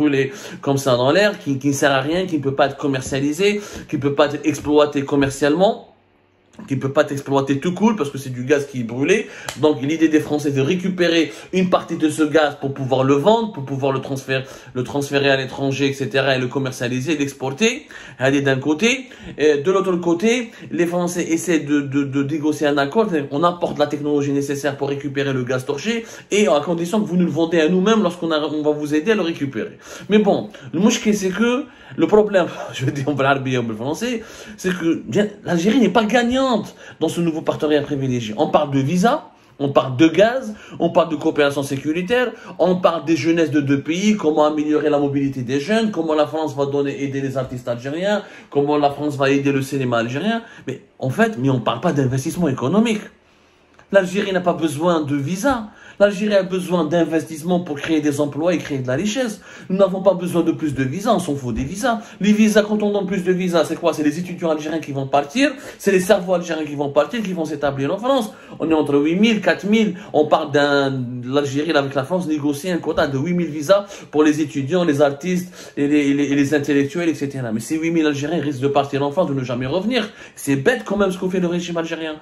brûler comme ça dans l'air, qui ne sert à rien, qui ne peut pas être commercialisé, qui ne peut pas être exploité commercialement, qui ne peut pas être exploité tout court parce que c'est du gaz qui est brûlé. Donc l'idée des Français de récupérer une partie de ce gaz pour pouvoir le vendre, pour pouvoir le transférer à l'étranger, etc. et le commercialiser, l'exporter. Aller d'un côté. Et de l'autre côté, les Français essaient de négocier un accord. On apporte la technologie nécessaire pour récupérer le gaz torché et à condition que vous nous le vendez à nous-mêmes lorsqu'on va vous aider à le récupérer. Mais bon, le mouchki, c'est que le problème, je veux dire en arabe ou en français, c'est que l'Algérie n'est pas gagnante dans ce nouveau partenariat privilégié. On parle de visa, on parle de gaz, on parle de coopération sécuritaire, on parle des jeunesses de deux pays, comment améliorer la mobilité des jeunes, comment la France va aider les artistes algériens, comment la France va aider le cinéma algérien. Mais en fait, on ne parle pas d'investissement économique. L'Algérie n'a pas besoin de visa. L'Algérie a besoin d'investissements pour créer des emplois et créer de la richesse. Nous n'avons pas besoin de plus de visas, on s'en fout des visas. Les visas, quand on donne plus de visas, c'est quoi? C'est les étudiants algériens qui vont partir, c'est les cerveaux algériens qui vont partir, qui vont s'établir en France. On est entre 8000, 4000, on parle l'Algérie avec la France négocier un quota de 8000 visas pour les étudiants, les artistes et les intellectuels, etc. Mais ces 8000 Algériens risquent de partir en France, de ne jamais revenir. C'est bête quand même ce qu'on fait le régime algérien.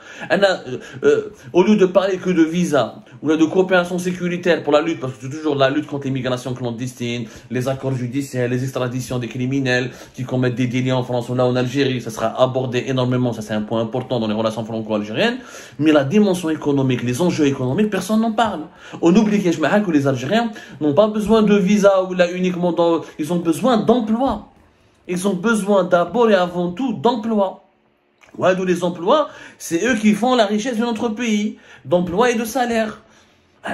Au lieu de parler que de visas, ou de coopération sécuritaire pour la lutte, parce que c'est toujours la lutte contre l'immigration clandestine, les accords judiciaires, les extraditions des criminels qui commettent des délits en France ou là en Algérie, ça sera abordé énormément, ça c'est un point important dans les relations franco-algériennes, mais la dimension économique, les enjeux économiques, personne n'en parle. On oublie que les Algériens n'ont pas besoin de visa ou là uniquement ils ont besoin d'emploi. Ils ont besoin d'abord et avant tout d'emploi. Ouais, d'où les emplois, c'est eux qui font la richesse de notre pays, d'emplois et de salaires.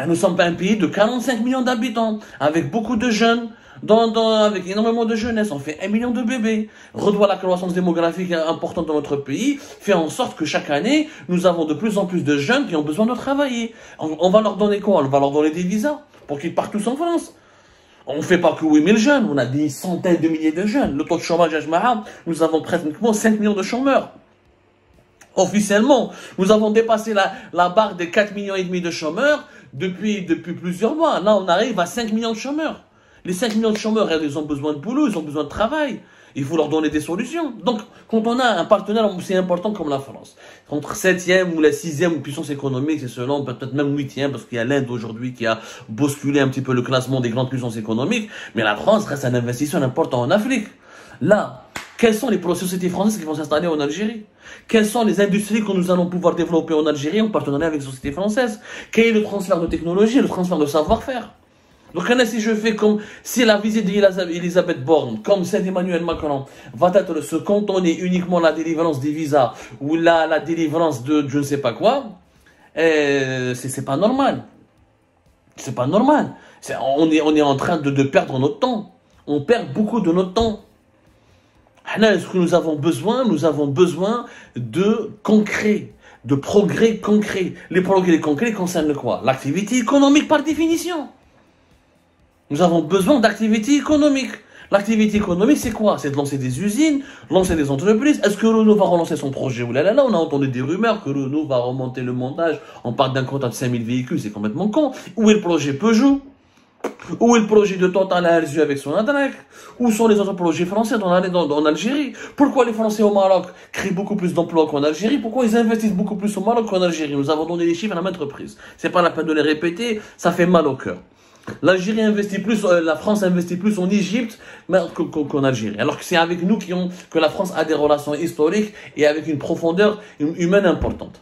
Nous sommes un pays de 45 millions d'habitants, avec beaucoup de jeunes, avec énormément de jeunesse. On fait 1 million de bébés. Redoit la croissance démographique importante dans notre pays, fait en sorte que chaque année, nous avons de plus en plus de jeunes qui ont besoin de travailler. On va leur donner quoi? On va leur donner des visas pour qu'ils partent tous en France. On ne fait pas que 8000 jeunes, on a des centaines de milliers de jeunes. Le taux de chômage à Jmaha, nous avons pratiquement 5 millions de chômeurs. Officiellement, nous avons dépassé la barre des 4,5 millions de chômeurs depuis plusieurs mois. Là, on arrive à 5 millions de chômeurs. Les 5 millions de chômeurs, ils ont besoin de boulot, ils ont besoin de travail. Il faut leur donner des solutions. Donc, quand on a un partenaire aussi important comme la France, entre 7e ou la 6e puissance économique, c'est selon, peut-être même 8e, parce qu'il y a l'Inde aujourd'hui qui a bousculé un petit peu le classement des grandes puissances économiques, mais la France reste un investisseur important en Afrique. Là, quelles sont les sociétés françaises qui vont s'installer en Algérie? Quelles sont les industries que nous allons pouvoir développer en Algérie en partenariat avec les sociétés françaises? Quel est le transfert de technologie, le transfert de savoir-faire? Donc, si je fais comme si la visite d'Elisabeth Borne, comme celle d'Emmanuel Macron, va être se cantonner uniquement à la délivrance des visas ou la délivrance de je ne sais pas quoi, c'est pas normal. C'est pas normal. On est en train de perdre notre temps. On perd beaucoup de notre temps. Ce que nous avons besoin de concret, de progrès concrets. Les progrès concrets concernent quoi? L'activité économique par définition. Nous avons besoin d'activité économique. L'activité économique, c'est quoi? C'est de lancer des usines, lancer des entreprises. Est-ce que Renault va relancer son projet? Ouh là là, on a entendu des rumeurs que Renault va remonter le montage. On parle d'un quota de 5000 véhicules, c'est complètement con. Où est le projet Peugeot? Où est le projet de Total à Alger avec son Adrec? Où sont les autres projets français en Algérie? Pourquoi les Français au Maroc créent beaucoup plus d'emplois qu'en Algérie? Pourquoi ils investissent beaucoup plus au Maroc qu'en Algérie? Nous avons donné les chiffres à la maintes reprises. C'est pas la peine de les répéter, ça fait mal au cœur. L'Algérie investit plus, la France investit plus en Égypte qu'en Algérie. Alors que c'est avec nous que la France a des relations historiques et avec une profondeur humaine importante.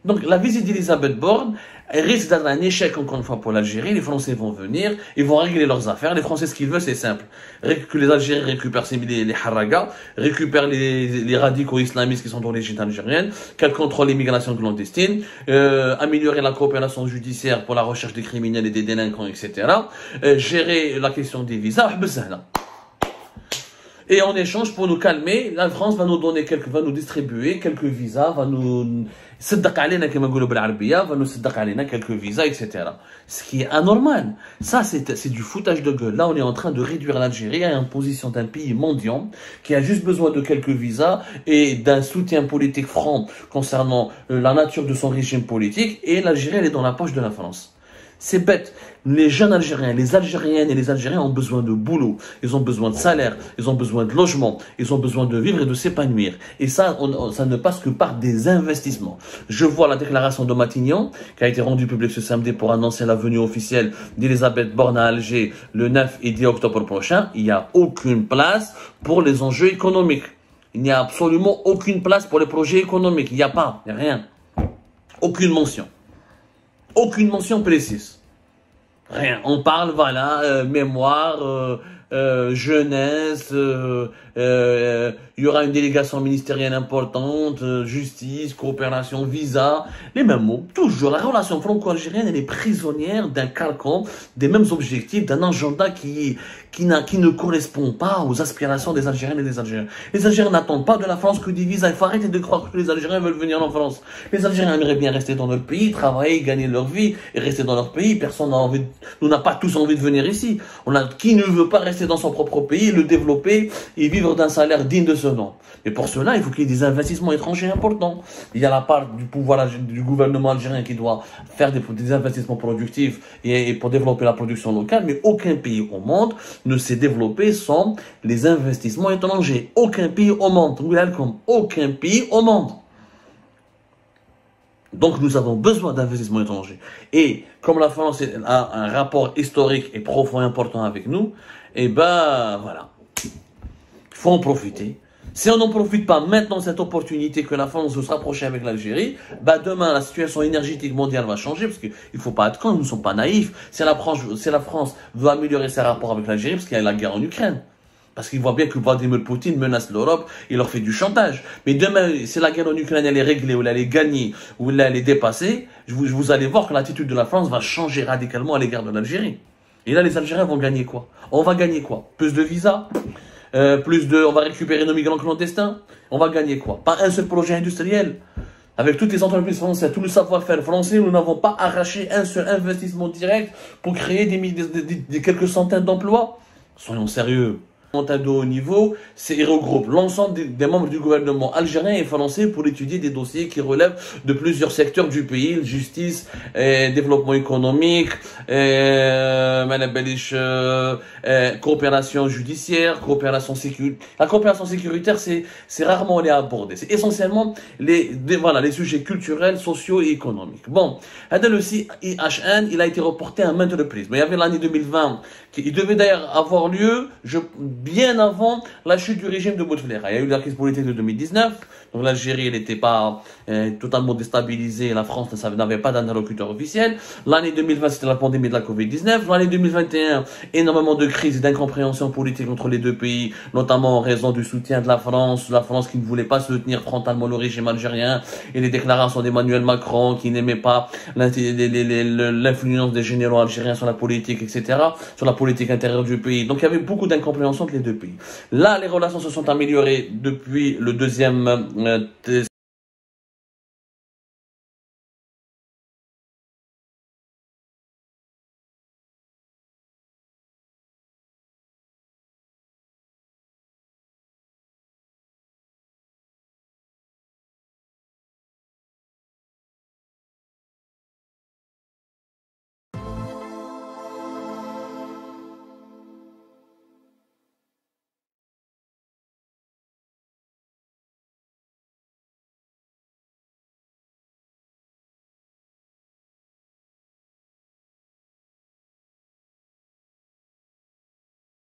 Donc la visite d'Elisabeth Borne risque d'être un échec encore une fois pour l'Algérie. Les Français vont venir, ils vont régler leurs affaires. Les Français, ce qu'ils veulent, c'est simple. Que les Algériens récupèrent les haragas, récupèrent les radicaux islamistes qui sont d'origine algérienne, qu'elles contrôlent l'immigration clandestine, améliorer la coopération judiciaire pour la recherche des criminels et des délinquants, etc. Gérer la question des visas. Et en échange, pour nous calmer, la France va nous distribuer quelques visas, va nous quelques visas, etc. Ce qui est anormal. Ça, c'est du foutage de gueule. Là, on est en train de réduire l'Algérie à une position d'un pays mendiant qui a juste besoin de quelques visas et d'un soutien politique franc concernant la nature de son régime politique. Et l'Algérie, elle est dans la poche de la France. C'est bête. Les jeunes Algériens, les Algériennes et les Algériens ont besoin de boulot. Ils ont besoin de salaire. Ils ont besoin de logement. Ils ont besoin de vivre et de s'épanouir. Et ça, ça ne passe que par des investissements. Je vois la déclaration de Matignon, qui a été rendue publique ce samedi pour annoncer la venue officielle d'Elisabeth Borne à Alger le 9 et 10 octobre prochain. Il n'y a aucune place pour les enjeux économiques. Il n'y a absolument aucune place pour les projets économiques. Il n'y a pas. Il n'y a rien. Aucune mention. Aucune mention précise. Rien. On parle, voilà, mémoire, jeunesse, il y aura une délégation ministérielle importante, justice, coopération, visa, les mêmes mots. Toujours, la relation franco-algérienne, elle est prisonnière d'un carcan, des mêmes objectifs, d'un agenda qui ne correspond pas aux aspirations des Algériennes et des Algériens. Les Algériens n'attendent pas de la France que des visas. Il faut arrêter de croire que les Algériens veulent venir en France. Les Algériens aimeraient bien rester dans leur pays, travailler, gagner leur vie et rester dans leur pays. Personne n'a envie, nous n'a pas tous envie de venir ici. Qui ne veut pas rester dans son propre pays, le développer et vivre d'un salaire digne de ce nom. Mais pour cela, il faut qu'il y ait des investissements étrangers importants. Il y a la part du pouvoir du gouvernement algérien qui doit faire des investissements productifs et pour développer la production locale, mais aucun pays au monde ne s'est développé sans les investissements étrangers. Aucun pays au monde. Aucun pays au monde. Donc nous avons besoin d'investissements étrangers. Et comme la France a un rapport historique et profond et important avec nous, et ben voilà. Il faut en profiter. Si on n'en profite pas maintenant, cette opportunité que la France veut se rapprocher avec l'Algérie, bah demain la situation énergétique mondiale va changer, parce qu'il ne faut pas être con, nous ne sommes pas naïfs. Si la France veut améliorer ses rapports avec l'Algérie, parce qu'il y a la guerre en Ukraine. Parce qu'il voit bien que Vladimir Poutine menace l'Europe, il leur fait du chantage. Mais demain, si la guerre en Ukraine elle est réglée, ou elle est gagnée, ou elle est dépassée, vous allez voir que l'attitude de la France va changer radicalement à l'égard de l'Algérie. Et là, les Algériens vont gagner quoi? On va gagner quoi? Plus de visas? On va récupérer nos migrants clandestins? On va gagner quoi? Pas un seul projet industriel. Avec toutes les entreprises françaises, tout le savoir-faire français, nous n'avons pas arraché un seul investissement direct pour créer des quelques centaines d'emplois. Soyons sérieux. De haut niveau, il regroupe l'ensemble des membres du gouvernement algérien et français pour étudier des dossiers qui relèvent de plusieurs secteurs du pays, justice, développement économique, coopération judiciaire, coopération sécuritaire. La coopération sécuritaire, c'est rarement les aborder. C'est essentiellement les sujets culturels, sociaux et économiques. Bon, le CIHN, il a été reporté à maintes reprises. Mais il y avait l'année 2020, qui devait d'ailleurs avoir lieu, bien avant la chute du régime de Bouteflika. Il y a eu la crise politique de 2019, donc l'Algérie elle n'était pas totalement déstabilisée, la France n'avait pas d'interlocuteur officiel. L'année 2020 c'était la pandémie de la Covid-19. L'année 2021, énormément de crises et d'incompréhension politique entre les deux pays, notamment en raison du soutien de la France qui ne voulait pas soutenir frontalement le régime algérien, et les déclarations d'Emmanuel Macron qui n'aimait pas l'influence des généraux algériens sur la politique, etc., sur la politique intérieure du pays. Donc il y avait beaucoup d'incompréhension entre les deux pays. Là, les relations se sont améliorées depuis le deuxième